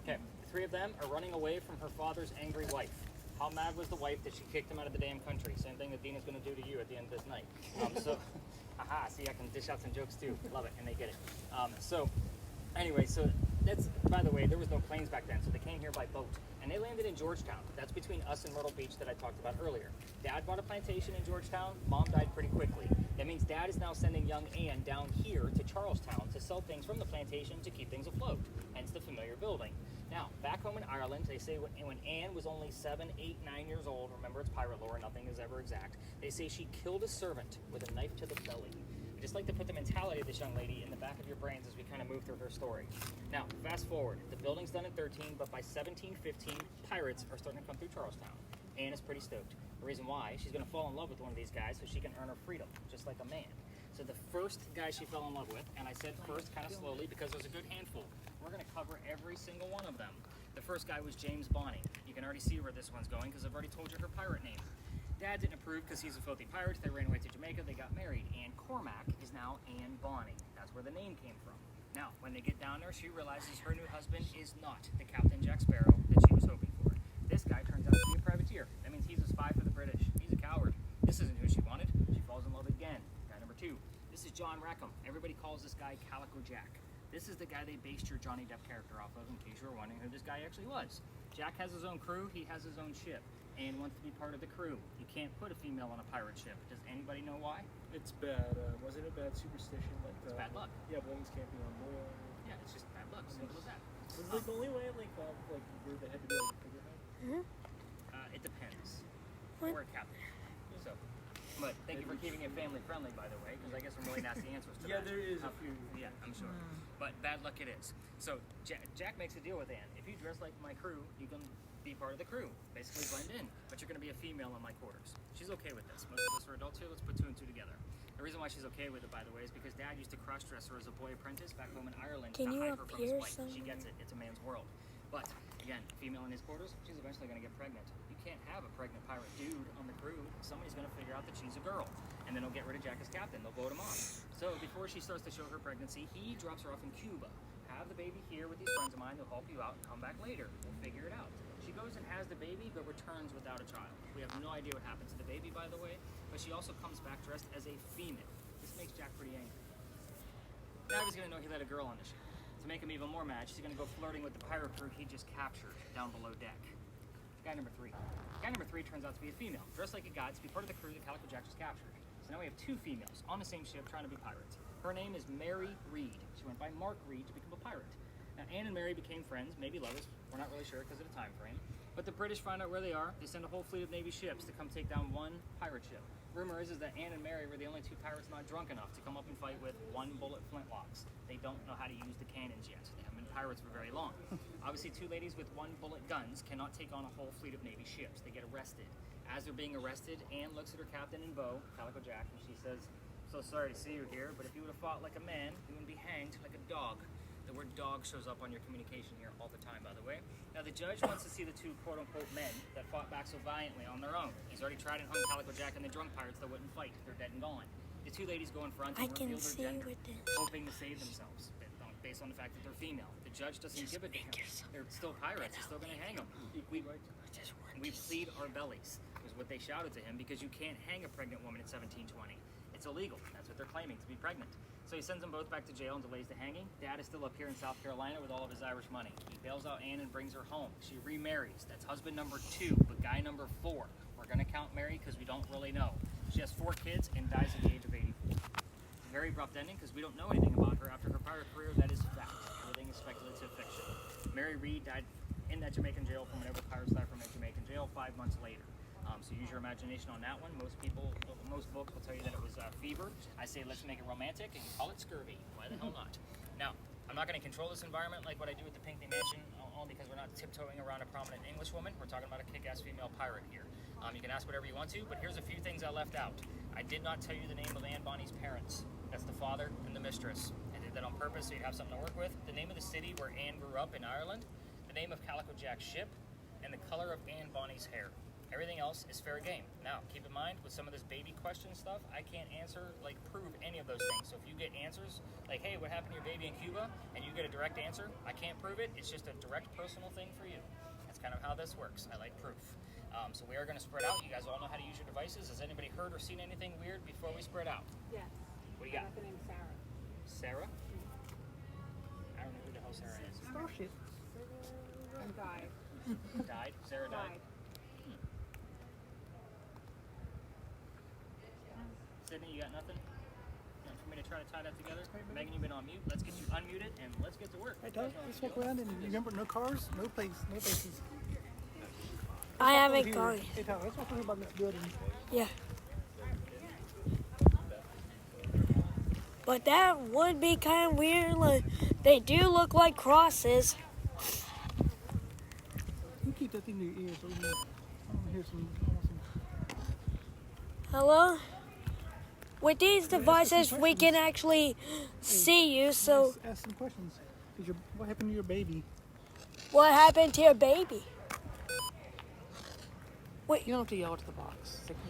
Okay. The three of them are running away from her father's angry wife. How mad was the wife that she kicked him out of the damn country? Same thing that Dina's going to do to you at the end of this night. See, I can dish out some jokes too. Love it, and they get it. Anyway, so that's, by the way, there was no planes back then, so they came here by boat. And they landed in Georgetown. That's between us and Myrtle Beach that I talked about earlier. Dad bought a plantation in Georgetown. Mom died pretty quickly. That means Dad is now sending young Anne down here to Charlestown to sell things from the plantation to keep things afloat, hence the familiar building. Now, back home in Ireland, they say when Anne was only 7, 8, 9 years old, remember it's pirate lore, nothing is ever exact, they say she killed a servant with a knife to the belly. I just like to put the mentality of this young lady in the back of your brains as we kind of move through her story. Now, fast forward, the building's done in 13, but by 1715, pirates are starting to come through Charlestown. Anne is pretty stoked. The reason why, she's going to fall in love with one of these guys so she can earn her freedom, just like a man. So the first guy she fell in love with, and I said first kind of slowly because there's a good handful. We're going to cover every single one of them. The first guy was James Bonney. You can already see where this one's going because I've already told you her pirate name. Dad didn't approve because he's a filthy pirate. They ran away to Jamaica. They got married. Anne Cormack is now Anne Bonny. That's where the name came from. Now, when they get down there, she realizes her new husband is not the Captain Jack Sparrow that she was hoping for. This guy turns out to be a privateer. That means he's a spy for the British. He's a coward. This isn't who she wanted. She falls in love again. Guy number 2. This is John Rackham. Everybody calls this guy Calico Jack. This is the guy they based your Johnny Depp character off of, in case you were wondering who this guy actually was. Jack has his own crew. He has his own ship and wants to be part of the crew. You can't put a female on a pirate ship. Does anybody know why? It's bad. Wasn't it bad superstition? Like It's bad luck. Yeah, women can't be on board. Yeah, it's just bad luck. Simple as that. Was like the only way like where they had to be like a figurehead? It depends. What? Or a captain. So, but thank you for keeping it family friendly, by the way, because I get some really nasty answers to Yeah, that. there is a few. Yeah, I'm sure. But bad luck it is. So Jack makes a deal with Anne. If you dress like my crew, you can be part of the crew. Basically blend in. But you're going to be a female in my quarters. She's okay with this. Most of us are adults here. Let's put 2 and 2 together. The reason why she's okay with it, by the way, is because Dad used to cross-dress her as a boy apprentice back home in Ireland Can to you hide up her from his here wife. She somewhere? gets it. It's a man's world. But again, female in his quarters, she's eventually going to get pregnant. You can't have a pregnant pirate dude on the crew. Somebody's going to figure out that she's a girl, and then they'll get rid of Jack as captain. They'll vote him off. So before she starts to show her pregnancy, he drops her off in Cuba. Have the baby here with these friends of mine. They'll help you out and come back later. We'll figure it out. She goes and has the baby, but returns without a child. We have no idea what happened to the baby, by the way, but she also comes back dressed as a female. This makes Jack pretty angry. Now he's going to know he let a girl on the ship. To make him even more mad, she's going to go flirting with the pirate crew he just captured down below deck. Guy number 3. Guy number 3 turns out to be a female, dressed like a guy to be part of the crew that Calico Jack just captured. So now we have 2 females on the same ship trying to be pirates. Her name is Mary Reed. She went by Mark Reed to become a pirate. Now Anne and Mary became friends, maybe lovers. We're not really sure because of the time frame. But the British find out where they are. They send a whole fleet of Navy ships to come take down one pirate ship. Rumor is that Anne and Mary were the only 2 pirates not drunk enough to come up and fight with 1-bullet flintlocks. They don't know how to use the cannons yet. They haven't been pirates for very long. Obviously, 2 ladies with 1-bullet guns cannot take on a whole fleet of Navy ships. They get arrested. As they're being arrested, Anne looks at her captain in bow, Calico Jack, and she says, "So sorry to see you here, but if you would have fought like a man, you would be hanged like a dog." The word dog shows up on your communication here all the time, by the way. Now, the judge wants to see the 2 quote-unquote men that fought back so valiantly on their own. He's already tried and hung Calico Jack and the drunk pirates that wouldn't fight. They're dead and gone. The 2 ladies go in front I and reveal can their see gender, with this. hoping to save themselves based on the fact that they're female. The judge doesn't give it to him. They're still pirates. He's still going to hang them. We plead our bellies, was what they shouted to him, because you can't hang a pregnant woman at 1720. It's illegal. That's what they're claiming, to be pregnant. So he sends them both back to jail and delays the hanging. Dad is still up here in South Carolina with all of his Irish money. He bails out Anne and brings her home. She remarries. That's husband number 2, but guy number 4. We're going to count Mary because we don't really know. She has 4 kids and dies at the age of 84. It's a very abrupt ending because we don't know anything about her after her pirate career. That is fact. Everything is speculative fiction. Mary Reed died in that Jamaican jail from whenever pirates died from a Jamaican jail 5 months later. So use your imagination on that one. Most books will tell you that it was fever. I say let's make it romantic and call it scurvy. Why the hell not? Now, I'm not going to control this environment like what I do with the Pinckney Mansion, only because we're not tiptoeing around a prominent English woman. We're talking about a kick-ass female pirate here. You can ask whatever you want to, but here's a few things I left out. I did not tell you the name of Anne Bonny's parents. That's the father and the mistress. I did that on purpose so you'd have something to work with. The name of the city where Anne grew up in Ireland, the name of Calico Jack's ship, and the color of Anne Bonny's hair. Everything else is fair game. Now, keep in mind, with some of this baby question stuff, I can't prove any of those things. So if you get answers like, hey, what happened to your baby in Cuba, and you get a direct answer, I can't prove it. It's just a direct personal thing for you. That's kind of how this works. I like proof. So we are going to spread out. You guys all know how to use your devices. Has anybody heard or seen anything weird before we spread out? Yes. What do you got? The name's Sarah. Sarah? I don't know who the hell Sarah is. Starship. And died. Died? Sarah died? Died. Sydney, you got nothing? Nothing for me to try to tie that together? Megan, you've been on mute. Let's get you unmuted and let's get to work. Hey, Doug, let's walk around and remember, no cars, no places. I haven't Here. gone. Hey, Tyler, let's walk over by this building. Yeah. But that would be kind of weird. Like, they do look like crosses. You keep that thing in your ear so we can hear some. Hello? With these devices, we can actually see you, so Let's ask some questions. What happened to your baby? what happened to your baby? You don't have to yell to the box. They can-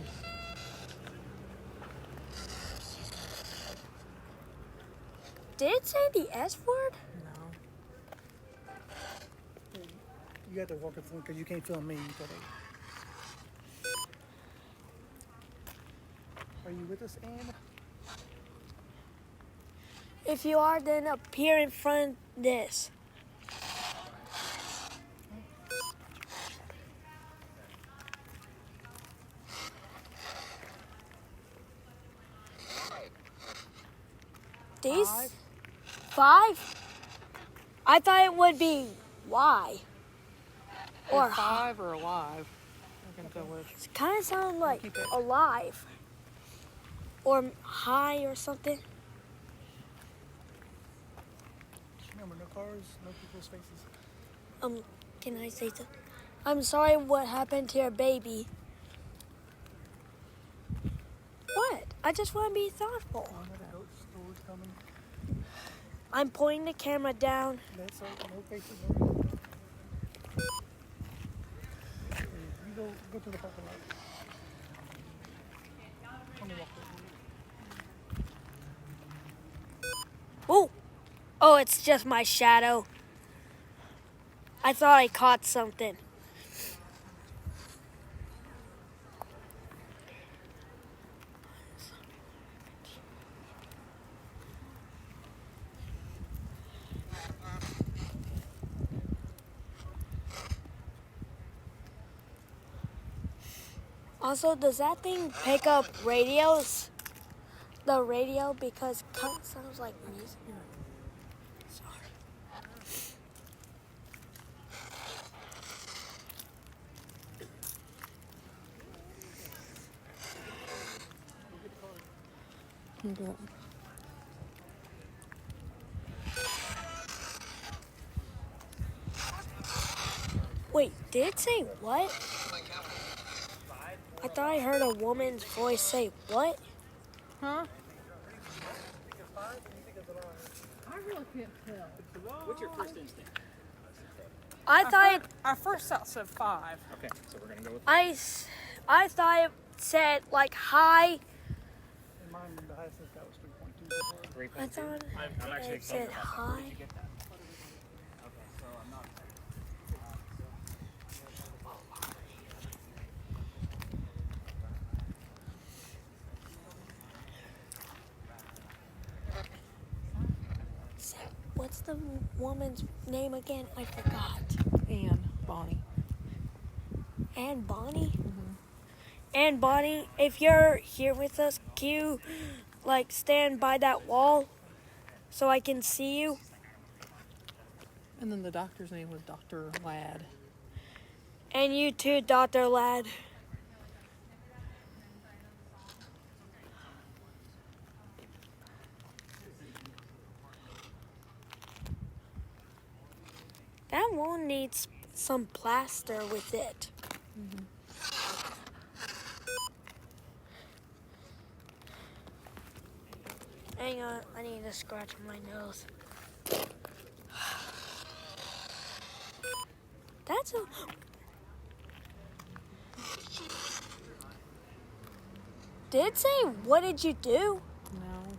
Did it say the S word? No. You got to walk it because you can't film me. Are you with us, Anne? If you are, then appear in front of this. These? 5? I thought it would be Y. Or Or 5 or alive. I'm gonna go with. it kind of sounds like Keep it. alive. Or high or something. Remember, no cars, no people's faces. Can I say something? I'm sorry what happened to your baby. What? I just want to be thoughtful. Another goat store's coming. I'm pointing the camera down. That's all. No faces. No. You go to the parking lot. I'm gonna walk over. Oh! Oh, it's just my shadow. I thought I caught something. Also, does that thing pick up radios? The radio, because it kind of sounds like music. Sorry. Wait, did it say what? I thought I heard a woman's voice say what? Huh? I really can't tell. What's your first instinct? I thought I first thought said 5. Okay, so we're gonna go with. I thought it said like hi. And mine, the highest I've got was 3.2. I thought I'm actually it said excited about that. Where hi. did you get that? Okay, so I'm not. What's the woman's name again? I forgot. And Bonnie. And Bonnie? And Bonnie, if you're here with us, can you like stand by that wall so I can see you? And then the doctor's name was Dr. Ladd. And you too, Dr. Ladd. That wall needs some plaster with it. Hang on, I need to scratch my nose. That's a... Did it say, what did you do? No.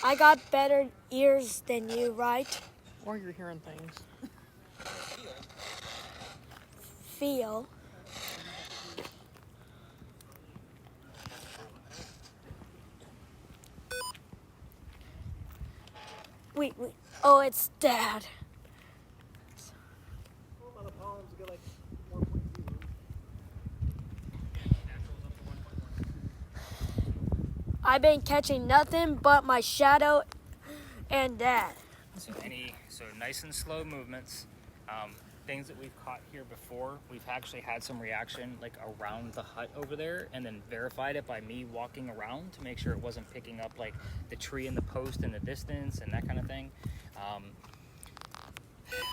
I got better ears than you, right? Or you're hearing things. Feel. Wait. Oh, it's Dad. What about the palms? You get like 1.0. I've been catching nothing but my shadow and Dad. So nice and slow movements. Things that we've caught here before, we've actually had some reaction like around the hut over there, and then verified it by me walking around to make sure it wasn't picking up like the tree and the post in the distance and that kind of thing.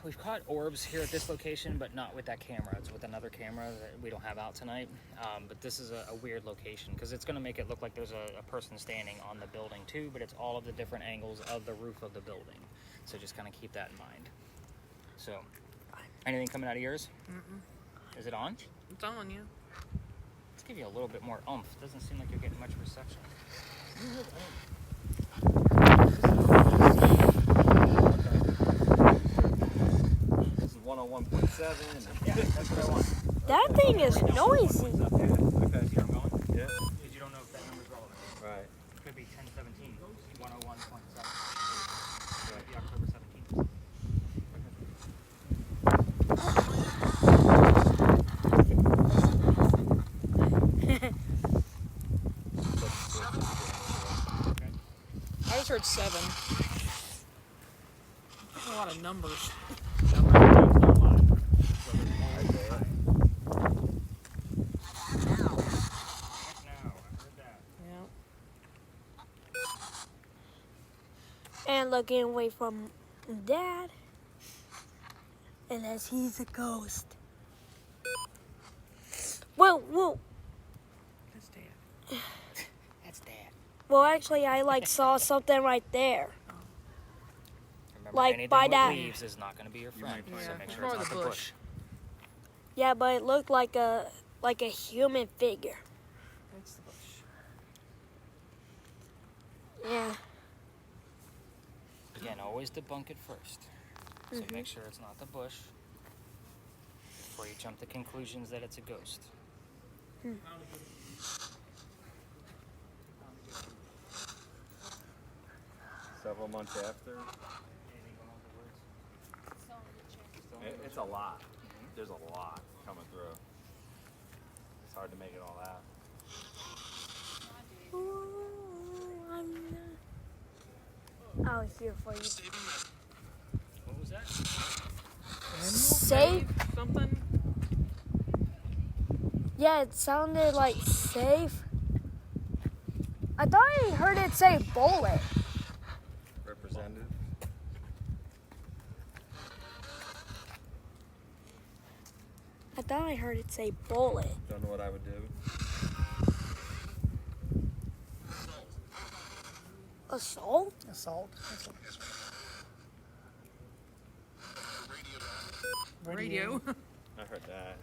We've caught orbs here at this location, but not with that camera. It's with another camera that we don't have out tonight. But this is a weird location because it's going to make it look like there's a person standing on the building too, but it's all of the different angles of the roof of the building. So just kind of keep that in mind. So, anything coming out of yours? Mm-mm. Is it on? It's on you. Let's give you a little bit more oomph. Doesn't seem like you're getting much reception. This is 101.7. Yeah, that's what I want. That thing is noisy. See Okay. where I'm going? Yeah. Because you don't know if that number's relevant. Right. Could be 1017, 101.7. Might be October 17th. Okay. I just heard 7. That's a lot of numbers. Yeah. And looking away from Dad. And as he's a ghost. Whoa, whoa. That's Dad. That's Dad. Well, actually, I like saw something right there. Remember, Like, anything by with that- leaves is not going to be your friend. might find So Yeah, make it's sure it's more not the the bush. bush. Yeah, but it looked like a human figure. That's the bush. Yeah. Again, always debunk it first. So make sure it's not the bush before you jump to conclusions that it's a ghost. Several months after. It's a lot. There's a lot coming through. It's hard to make it all out. I'll hear for you. What was that? Safe? Something? Yeah, it sounded like safe. I thought I heard it say bullet. Representative. I thought I heard it say bullet. Don't know what I would do. Assault? Assault. Radio. I heard that.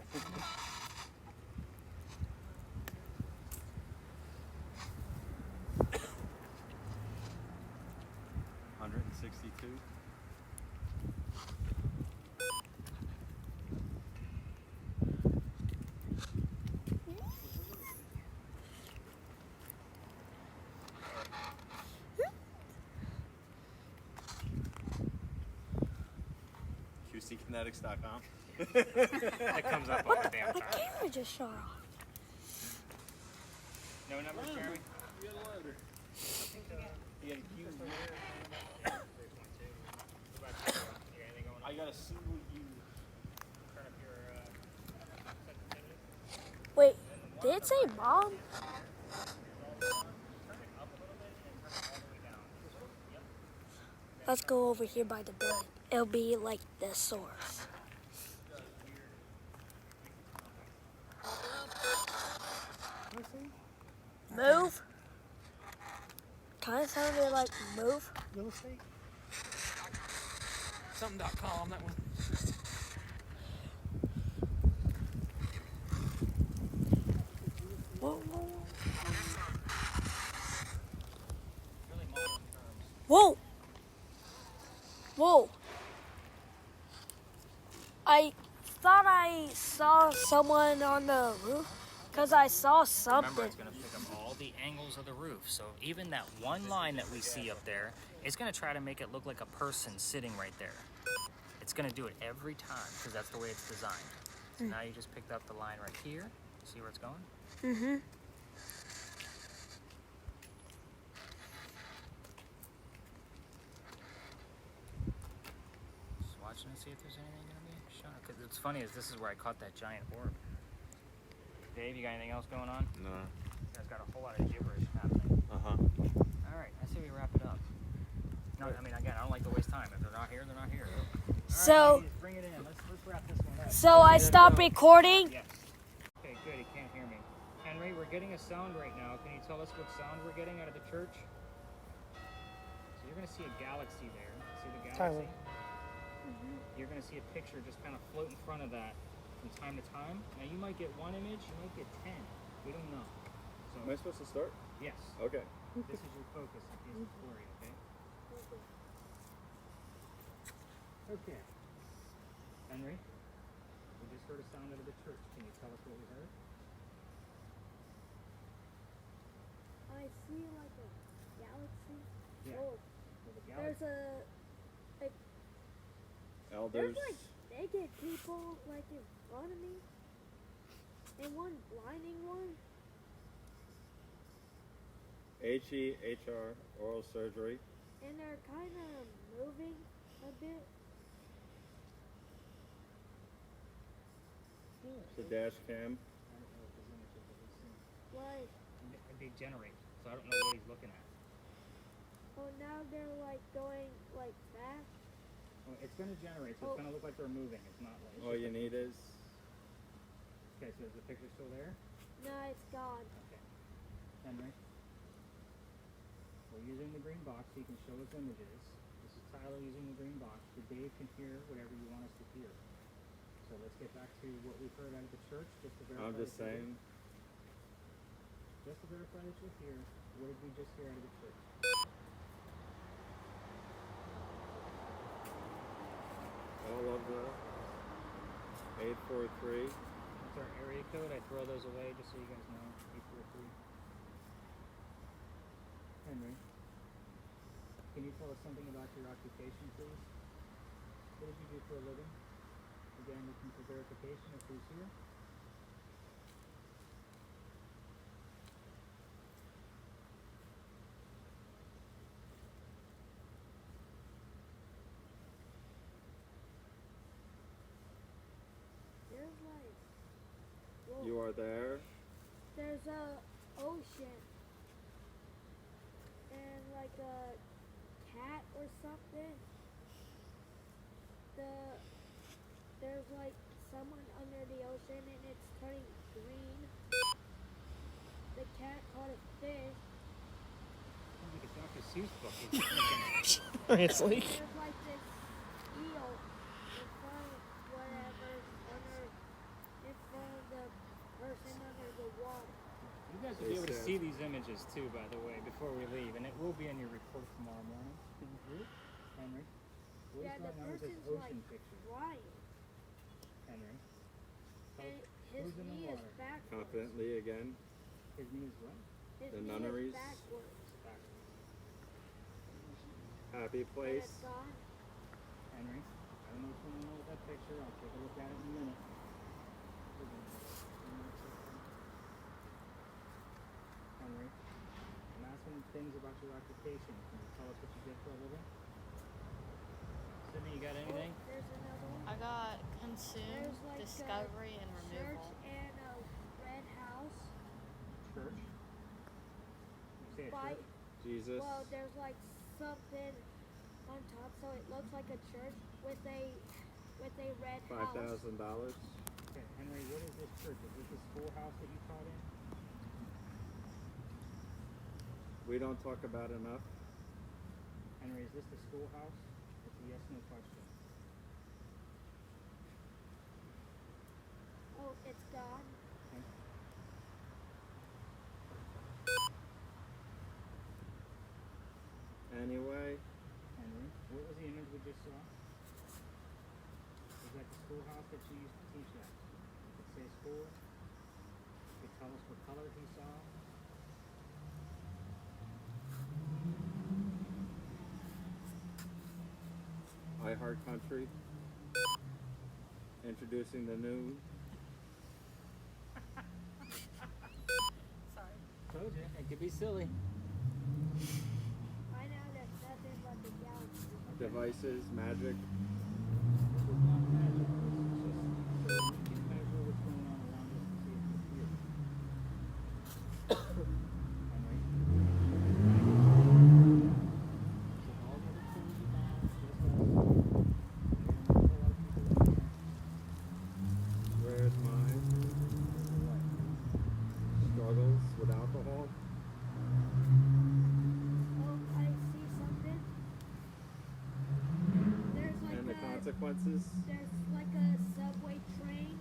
$162. QCkinetics.com. That comes up all the damn My time. camera just shut off. No numbers, Jeremy? You got a loader. You got a U. I got a single U. Wait, did it say mom? Let's go over here by the bed. It'll be like the source. Move. Kind of sounded like move. Real estate? Something.com, that one. Whoa, whoa, whoa. Whoa. Whoa. I thought I saw someone on the roof because I saw Remember, something. it's going to pick up all the angles of the roof. So even that one line that we see up there, it's going to try to make it look like a person sitting right there. It's going to do it every time because that's the way it's designed. So now you just picked up the line right here. See where it's going? Mm-hmm. Just watching to see if there's anything going to be shown. Because it's funny is this is where I caught that giant orb. Dave, you got anything else going on? No. You guys got a whole lot of gibberish happening. Uh-huh. All right, I say we wrap it up. No, I mean, again, I don't like to waste time. If they're not here, they're not here. So, ladies, bring it in. Let's wrap this one up. so I stopped recording. Yes. Okay, good. He can't hear me. Henry, we're getting a sound right now. Can you tell us what sound we're getting out of the church? So you're going to see a galaxy there. See the galaxy? Tyler. You're going to see a picture just kind of float in front of that from time to time. Now you might get one image, you might get 10. We don't know. Am I supposed to start? Yes. Okay. This is your focus in case of story, okay? Okay. Henry, we just heard a sound out of the church. Can you tell us what we heard? I see like a galaxy. Yeah. Oh, Galaxy. there's a Elders. there's like naked people like in front of me, and one blinding one. HEHR, oral surgery. And they're kind of moving a bit. The dash cam. I don't know if there's images that we've seen. Like, They generate, so I don't know what he's looking at. oh, now they're like going like fast. Well, it's going to generate, so it's going to look like they're moving. It's not like. All you need is. Okay, so is the picture still there? No, it's gone. Okay. Henry, we're using the green box so you can show us images. This is Tyler using the green box so Dave can hear whatever you want us to hear. So let's get back to what we've heard out of the church, just to verify. I'm just that saying. Just to verify that you're here, what did we just hear out of the church? All of the 843. That's our area code. I throw those away just so you guys know. 843. Henry, can you tell us something about your occupation, please? What did you do for a living? Again, looking for verification of who's here. There's like, whoa, You are there. there's a ocean and like a cat or something. There's like someone under the ocean and it's turning green. The cat caught a fish. Sounds like a Dr. Seuss book. He's looking at. Seriously. There's like this eel in front of whatever under in front of the person under the water. You guys will be able to see these images too, by the way, before we leave, and it will be in your report tomorrow morning. Henry, what Yeah, is the going on with this person's ocean like picture? crying. Henry, And his who's in the knee is water? backwards. Confidently again. His knee is what? His The knee nunneries. is backwards. Happy And place. it's gone. Henry, I don't know if you want to know that picture. I'll take a look at it in a minute. Henry, I'm asking things about your occupation. Can you tell us what you did for a living? Sydney, you got anything? Oh, there's another one. I got consume, There's like discovery, and a church removal. and a red house. Church? You say a By, church? Jesus. well, there's like something on top, so it looks like a church with a red house. $5,000. Okay, Henry, what is this church? Is this the schoolhouse that you taught in? We don't talk about enough. Henry, is this the schoolhouse? It's a yes/no question. Oh, it's gone. Okay. Anyway, Henry, what was the image we just saw? Was that the schoolhouse that you used to teach at? Did it say school? Could you tell us what color he saw? I Heart Country. Introducing the new. Sorry. Told you, it could be silly. Right now, there's nothing but the galaxy. Devices, magic. This is not magic. This is just so we can measure what's going on around us and see if it's here. Henry. So all the other tools you have, just us. consequences. There's like a subway train.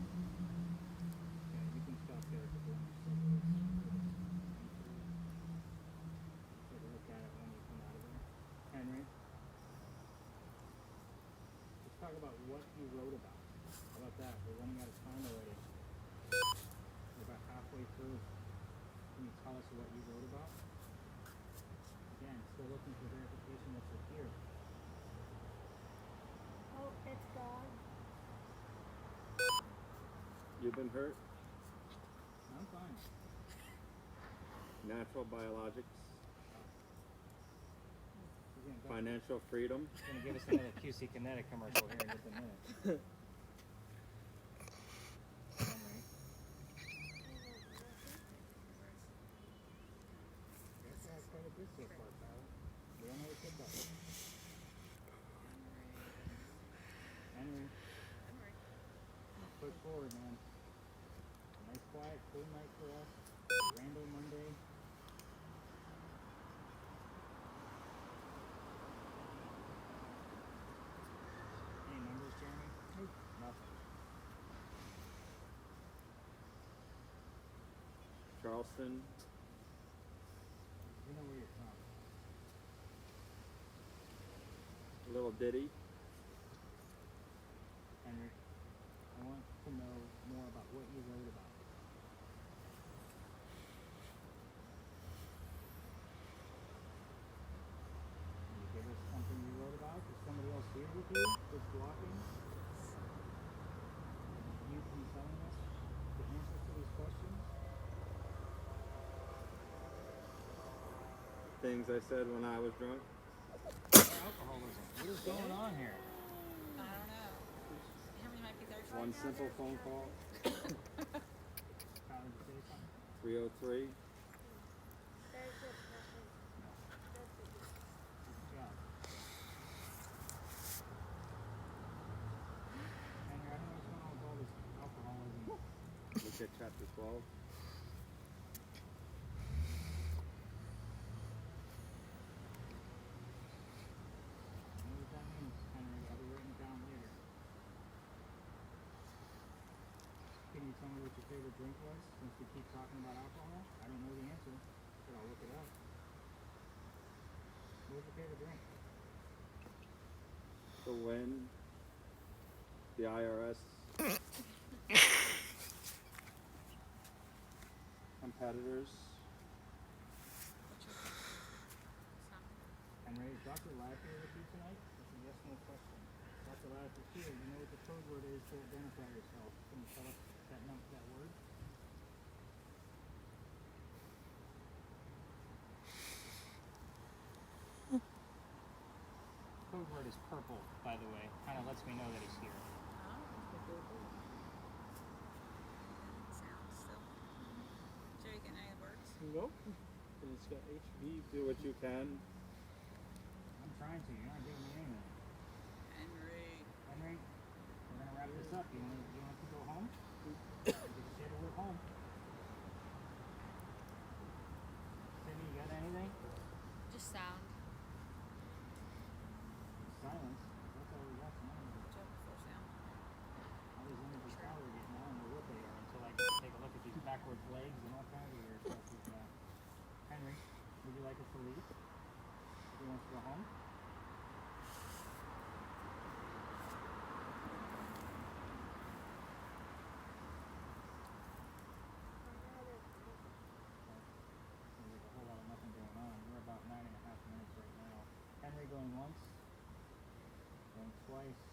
Yeah, you can stop there if you want to see this. Take a look at it when you come out of there. Henry, let's talk about what you wrote about. How about that? We're running out of time already. We're about halfway through. Can you tell us what you wrote about? Again, still looking for verification that you're here. Oh, it's gone. You've been hurt. I'm fine. Natural biologics. He's Financial freedom. gonna give us another QC Kinetic commercial here in just a minute. Henry. That's all quite a bit so far, Tyler. We don't know what's good about it. Henry. Push forward, man. Nice, quiet, cool night for us. Randall Monday. Any numbers, Jeremy? Nope. Nothing. Charleston. We know where you're from. Little ditty. Henry, I want to know more about what you wrote about. Can you give us something you wrote about? Is somebody else here with you that's walking? You can telling us the answers to these questions? Things I said when I was drunk. Alcoholism. What is going on here? I don't know. Henry might be there. One simple phone call. Tyler, did you say something? 303. There's just nothing. Good job. Henry, I don't know what's going on with all this alcoholism. Look at chapter 12. I know what that means, Henry. I'll be writing it down later. Can you tell me what your favorite drink was, since we keep talking about alcohol? I don't know the answer, but I'll look it up. What was your favorite drink? So when the IRS competitors. Henry, is Dr. Ladd here with you tonight? That's a yes, no question. Dr. Ladd, if you're here, you know what the code word is to identify yourself. Can you tell us that word? Code word is purple, by the way. Kind of lets me know that he's here. Sound still. Jerry, getting any words? Nope. And it's got HB. Do what you can. I'm trying to. You're not giving me anything. Henry. Henry, we're gonna wrap this up. You want to go home? You can say the word home. Cindy, you got anything? Just sound. Silence. That's all we got tonight. Joe before sound. All these images probably getting, I don't know what they are until I take a look at these backwards legs and all kinds of weird stuff we've got. Henry, would you like us to leave? You want us to go home? Seems like a whole lot of nothing going on. We're about 9.5 minutes right now. Henry going once, going twice.